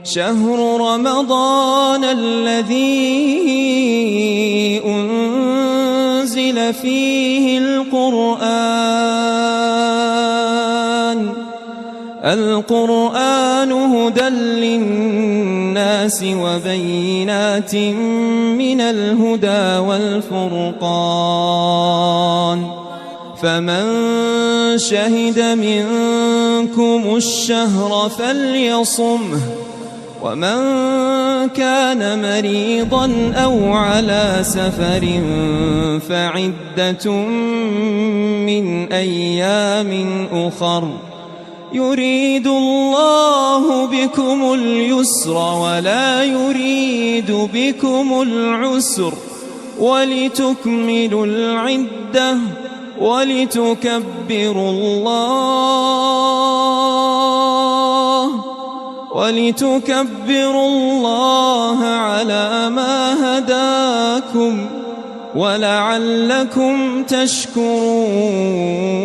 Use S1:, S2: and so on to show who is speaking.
S1: شهر رمضان الذي أنزل فيه القرآن هدى للناس وبينات من الهدى والفرقان فمن شهد منكم الشهر فليصمه ومن كان مريضا أو على سفر فعدة من أيام أخر يريد الله بكم اليسر ولا يريد بكم العسر ولتكملوا العدة ولتكبروا الله على ما هداكم ولعلكم تشكرون.